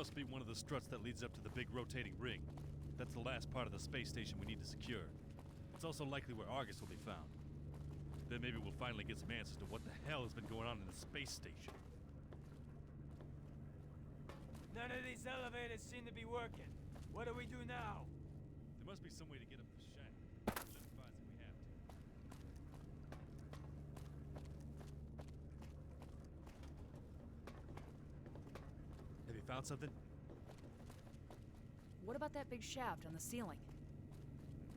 must be one of the struts that leads up to the big rotating ring. That's the last part of the space station we need to secure. It's also likely where Argus will be found. Then maybe we'll finally get some answers to what the hell has been going on in the space station. None of these elevators seem to be working. What do we do now? There must be some way to get up the shaft. Lift fines if we have to. Have you found something? What about that big shaft on the ceiling?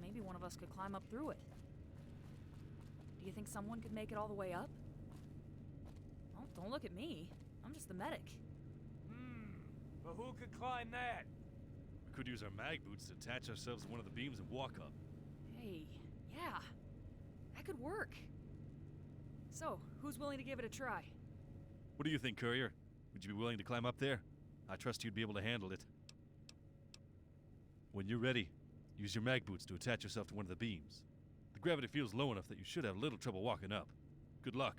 Maybe one of us could climb up through it. Do you think someone could make it all the way up? Well, don't look at me. I'm just the medic. But who could climb that? We could use our mag boots to attach ourselves to one of the beams and walk up. Hey, yeah. That could work. So, who's willing to give it a try? What do you think, Courier? Would you be willing to climb up there? I trust you'd be able to handle it. When you're ready, use your mag boots to attach yourself to one of the beams. The gravity feels low enough that you should have little trouble walking up. Good luck.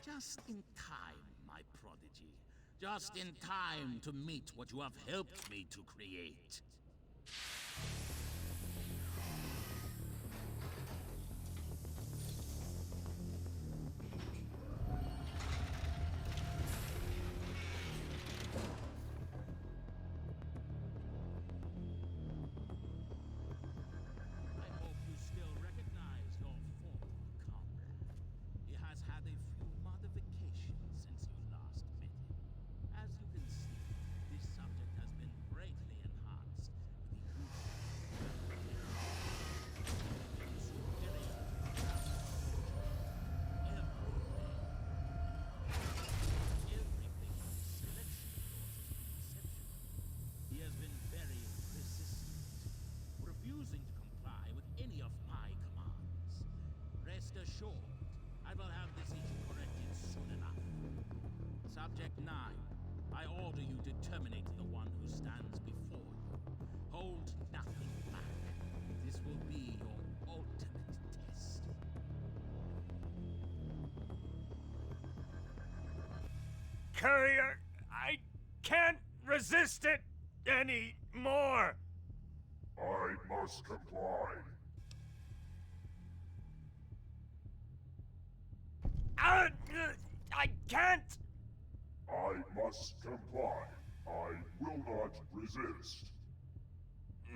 Just in time, my prodigy. Just in time to meet what you have helped me to create. I hope you still recognize your former comrade. He has had a few modifications since you last met him. As you can see, this subject has been greatly enhanced with the everything from selection clauses to exception. He has been very persistent, refusing to comply with any of my commands. Rest assured, I will have this issue corrected soon enough. Subject 9, I order you to terminate the one who stands before you. Hold nothing back. This will be your ultimate test. Courier, I can't resist it anymore. I must comply. I can't. I must comply. I will not resist.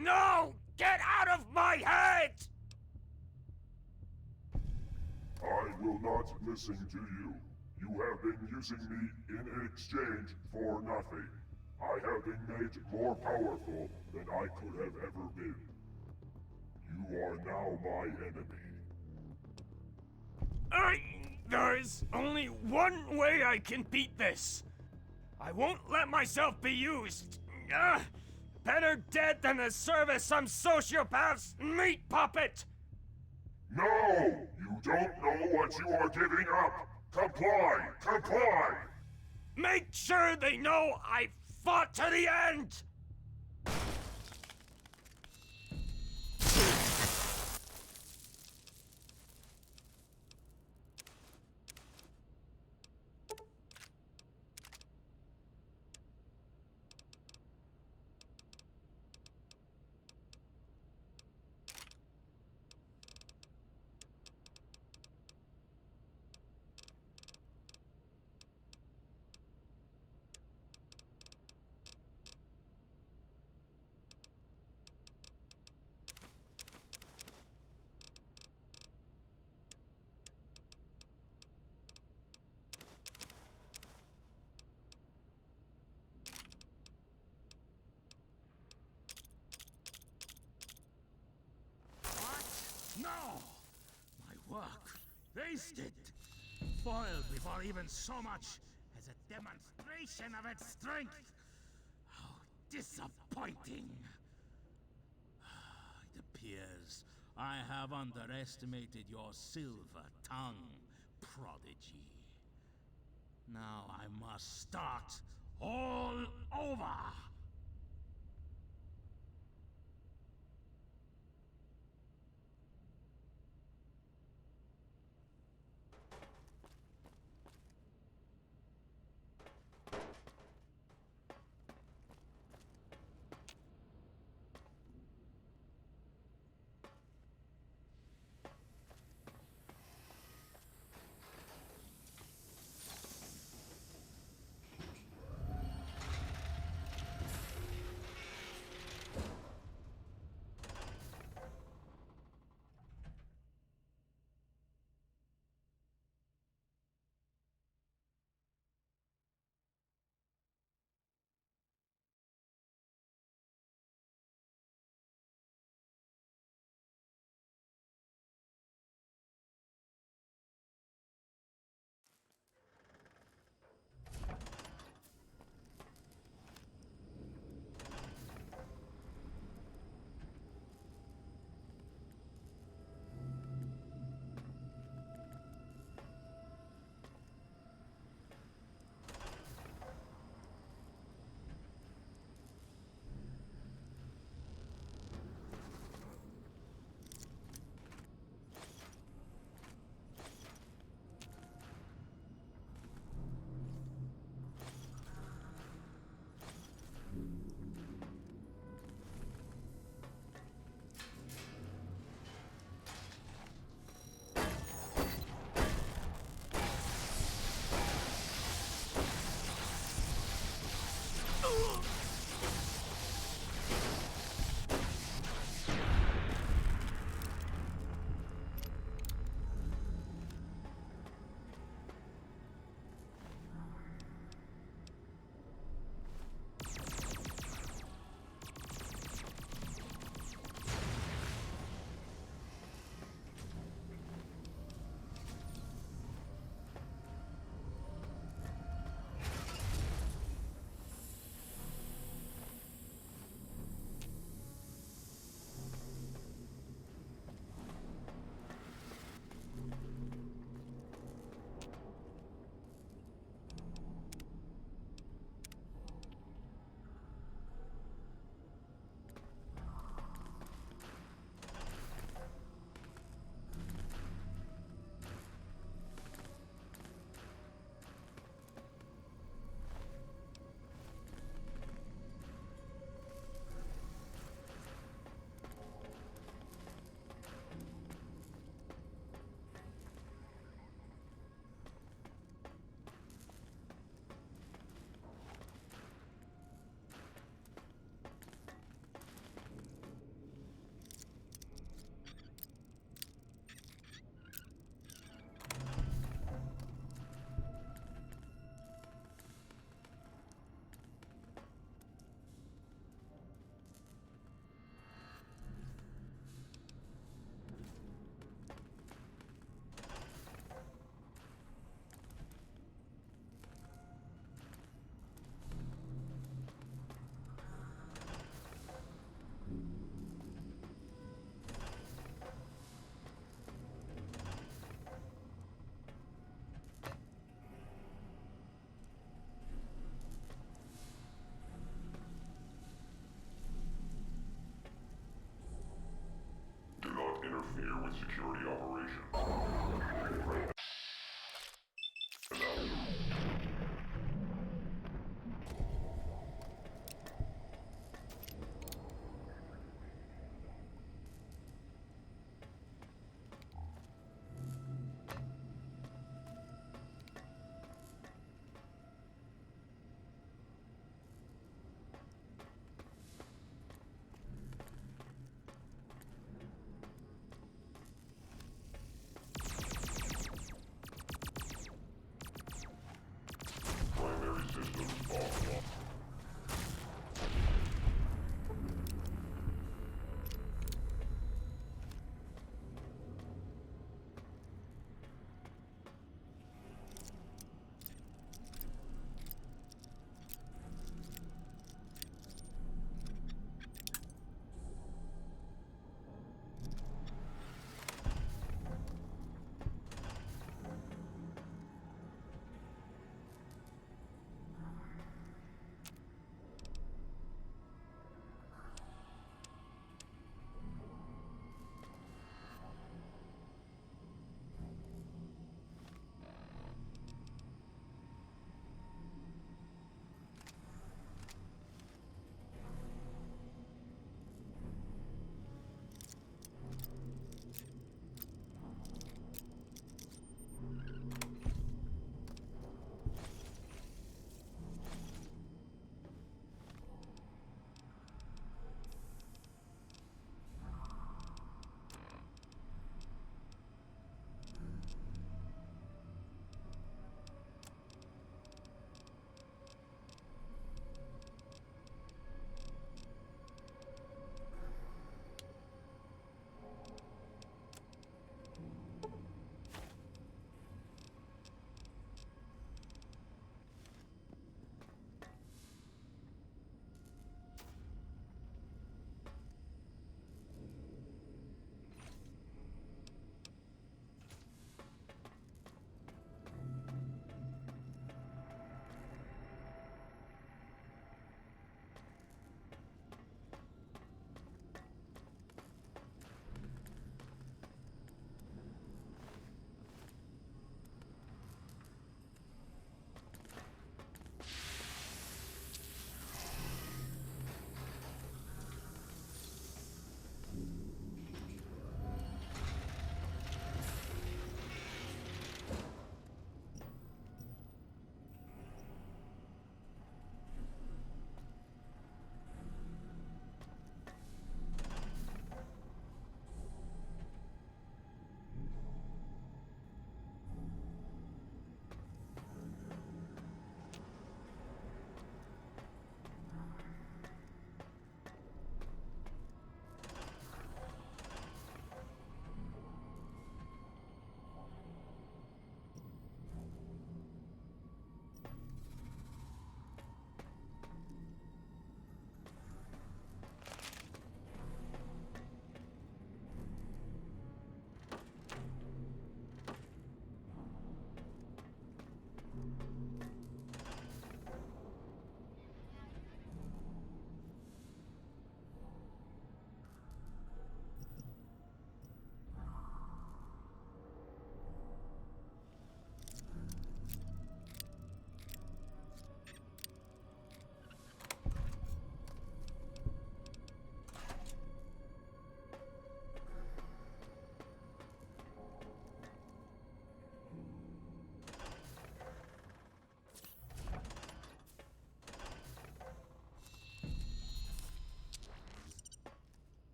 No! Get out of my head! I will not listen to you. You have been using me in exchange for nothing. I have been made more powerful than I could have ever been. You are now my enemy. There's only one way I can beat this. I won't let myself be used. Better dead than to serve as some sociopath's meat puppet! No! You don't know what you are giving up! Comply! Comply! Make sure they know I fought to the end! No! My work wasted! Foiled before even so much as a demonstration of its strength! How disappointing! It appears I have underestimated your silver tongue, prodigy. Now I must start all over!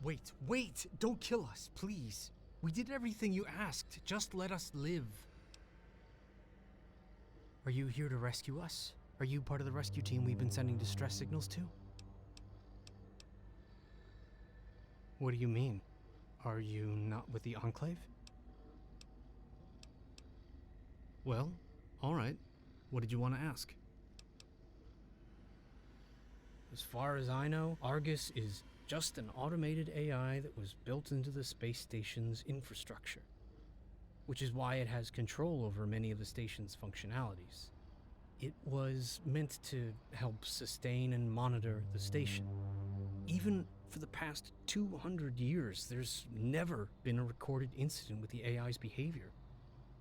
Wait! Don't kill us, please. We did everything you asked. Just let us live. Are you here to rescue us? Are you part of the rescue team we've been sending distress signals to? What do you mean? Are you not with the Enclave? Well, alright. What did you want to ask? As far as I know, Argus is just an automated AI that was built into the space station's infrastructure, which is why it has control over many of the station's functionalities. It was meant to help sustain and monitor the station. Even for the past 200 years, there's never been a recorded incident with the AI's behavior.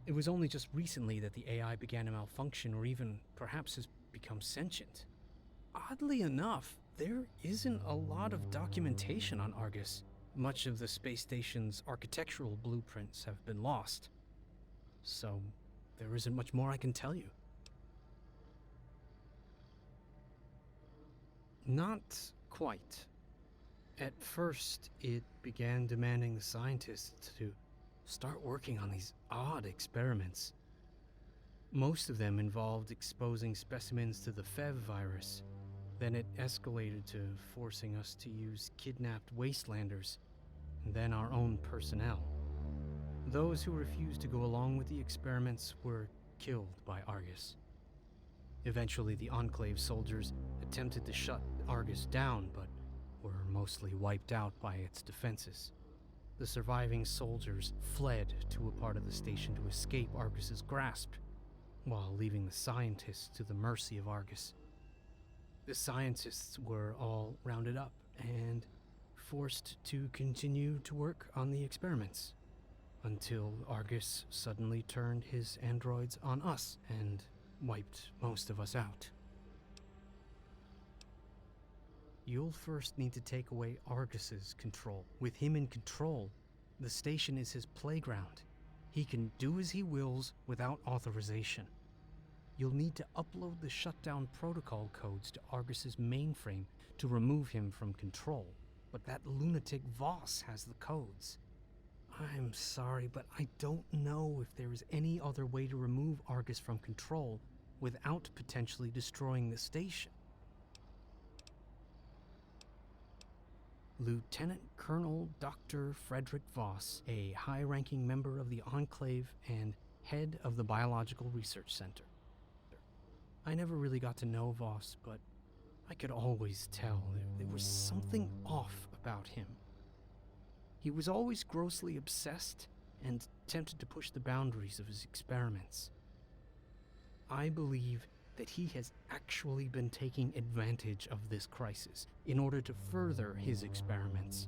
It was only just recently that the AI began to malfunction or even perhaps has become sentient. Oddly enough, there isn't a lot of documentation on Argus. Much of the space station's architectural blueprints have been lost. So, there isn't much more I can tell you. Not quite. At first, it began demanding the scientists to start working on these odd experiments. Most of them involved exposing specimens to the FEV virus. Then it escalated to forcing us to use kidnapped wastelanders, and then our own personnel. Those who refused to go along with the experiments were killed by Argus. Eventually, the Enclave soldiers attempted to shut Argus down, but were mostly wiped out by its defenses. The surviving soldiers fled to a part of the station to escape Argus's grasp, while leaving the scientists to the mercy of Argus. The scientists were all rounded up and forced to continue to work on the experiments, until Argus suddenly turned his androids on us and wiped most of us out. You'll first need to take away Argus's control. With him in control, the station is his playground. He can do as he wills without authorization. You'll need to upload the shutdown protocol codes to Argus's mainframe to remove him from control. But that lunatic Voss has the codes. I'm sorry, but I don't know if there is any other way to remove Argus from control without potentially destroying the station. Lieutenant Colonel Dr. Frederick Voss, a high-ranking member of the Enclave and head of the Biological Research Center. I never really got to know Voss, but I could always tell there was something off about him. He was always grossly obsessed and tempted to push the boundaries of his experiments. I believe that he has actually been taking advantage of this crisis in order to further his experiments.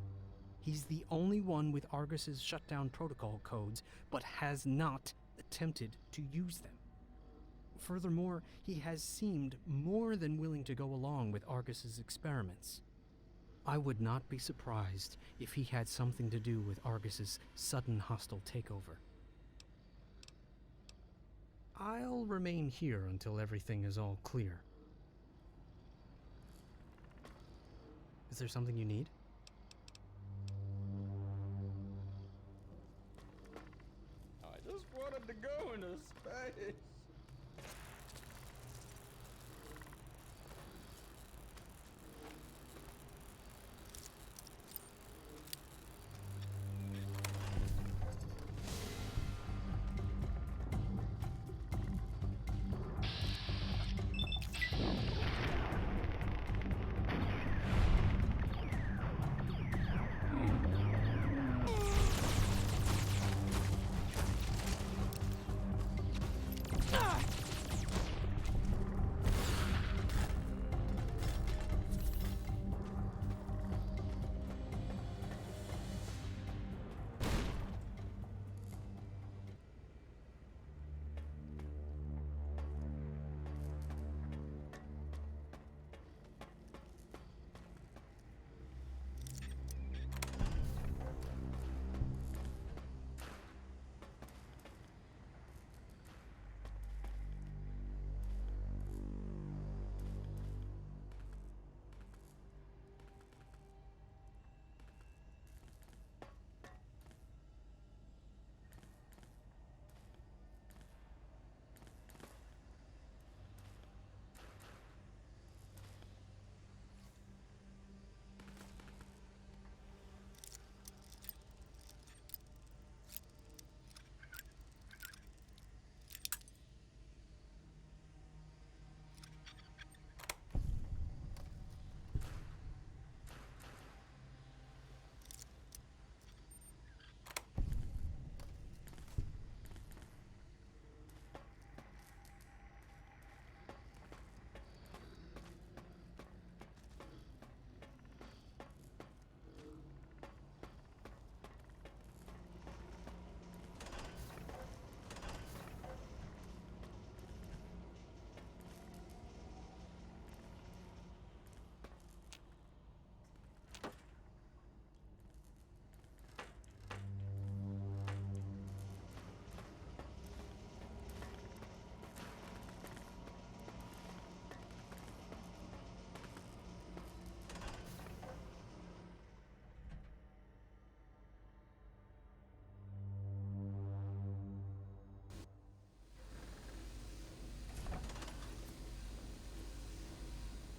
He's the only one with Argus's shutdown protocol codes, but has not attempted to use them. Furthermore, he has seemed more than willing to go along with Argus's experiments. I would not be surprised if he had something to do with Argus's sudden hostile takeover. I'll remain here until everything is all clear. Is there something you need? I just wanted to go into space.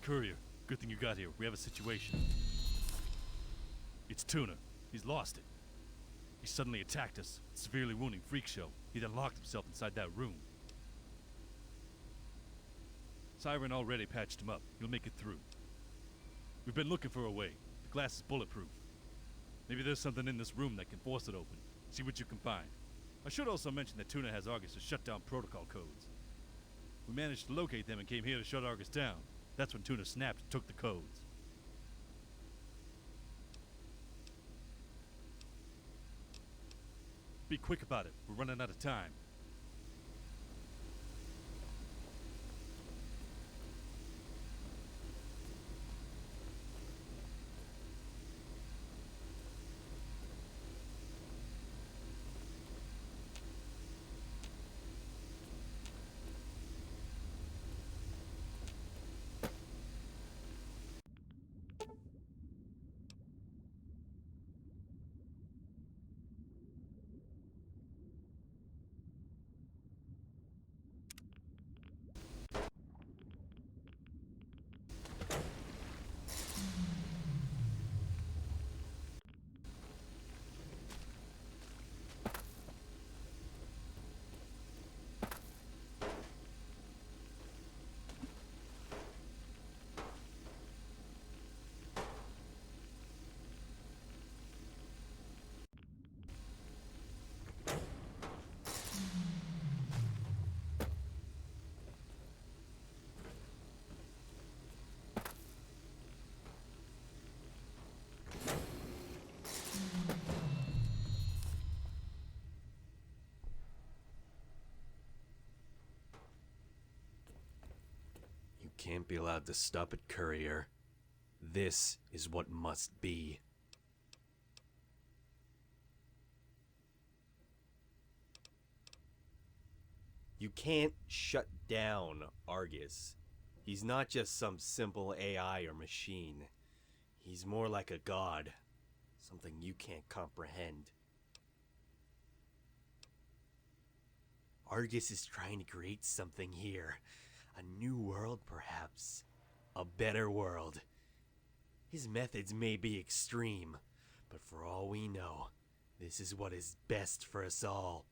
Courier, good thing you got here. We have a situation. It's Tuna. He's lost it. He suddenly attacked us, severely wounding Freak Show. He then locked himself inside that room. Siren already patched him up. He'll make it through. We've been looking for a way. The glass is bulletproof. Maybe there's something in this room that can force it open. See what you can find. I should also mention that Tuna has Argus to shut down protocol codes. We managed to locate them and came here to shut Argus down. That's when Tuna snapped and took the codes. Be quick about it. We're running out of time. Can't be allowed to stop it, Courier. This is what must be. You can't shut down Argus. He's not just some simple AI or machine. He's more like a god. Something you can't comprehend. Argus is trying to create something here. A new world, perhaps. A better world. His methods may be extreme, but for all we know, this is what is best for us all.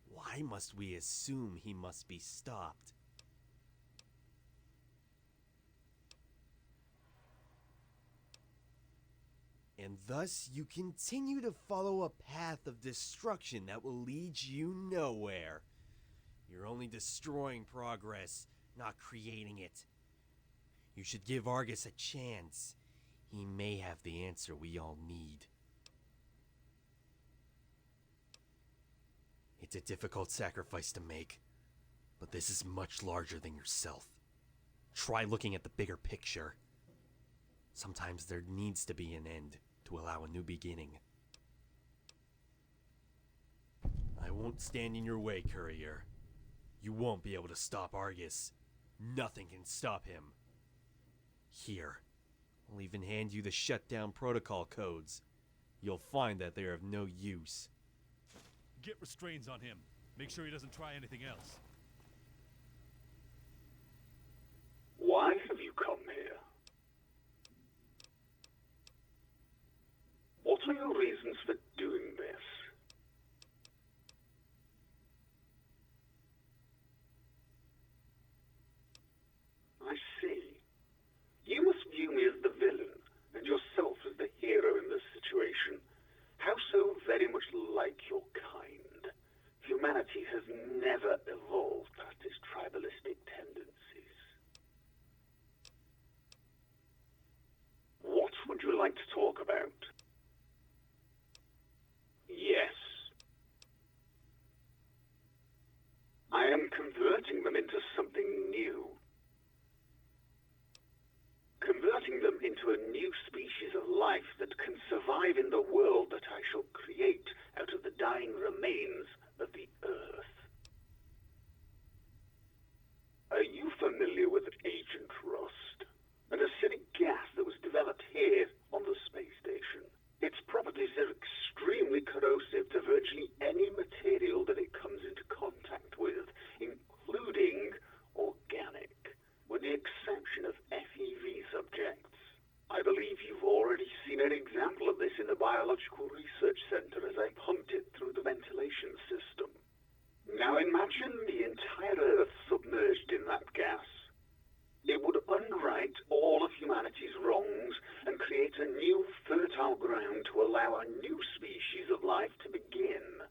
Why must we assume he must be stopped? And thus you continue to follow a path of destruction that will lead you nowhere. You're only destroying progress, not creating it. You should give Argus a chance. He may have the answer we all need. It's a difficult sacrifice to make, but this is much larger than yourself. Try looking at the bigger picture. Sometimes there needs to be an end to allow a new beginning. I won't stand in your way, Courier. You won't be able to stop Argus. Nothing can stop him. Here, I'll even hand you the shutdown protocol codes. You'll find that they're of no use. Get restraints on him. Make sure he doesn't try anything else. Why have you come here? What are your reasons for doing this? I see. You must view me as the villain, and yourself as the hero in this situation. How so very much like your kind. Humanity has never evolved past its tribalistic tendencies. What would you like to talk about? Biological Research Center as I pumped it through the ventilation system. Now imagine the entire Earth submerged in that gas. It would unwrite all of humanity's wrongs and create a new fertile ground to allow a new species of life to begin.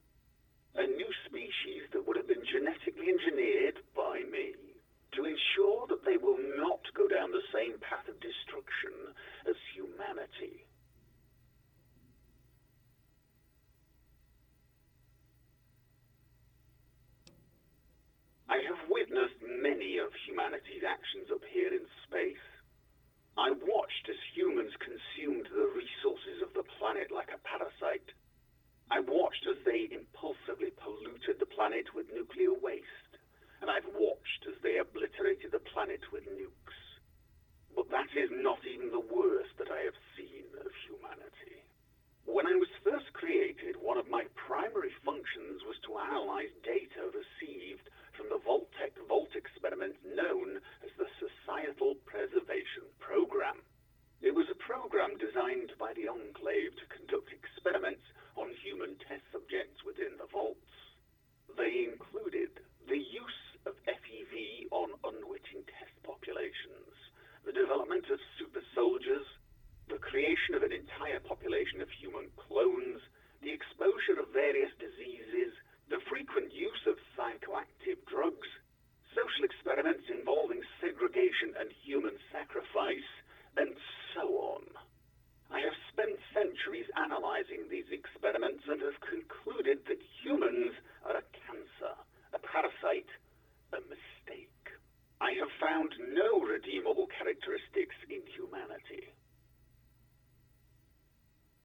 A new species that would have been genetically engineered by me to ensure that they will not go down the same path of destruction as humanity. I have witnessed many of humanity's actions up here in space. I watched as humans consumed the resources of the planet like a parasite. I watched as they impulsively polluted the planet with nuclear waste, and I've watched as they obliterated the planet with nukes. But that is not even the worst that I have seen of humanity. When I was first created, one of my primary functions was to analyze data received from the Vault-Tec Vault experiment known as the Societal Preservation Program. It was a program designed by the Enclave to conduct experiments on human test subjects within the vaults. They included the use of FEV on unwitting test populations, the development of super soldiers, the creation of an entire population of human clones, the exposure of various diseases, the frequent use of psychoactive drugs, social experiments involving segregation and human sacrifice,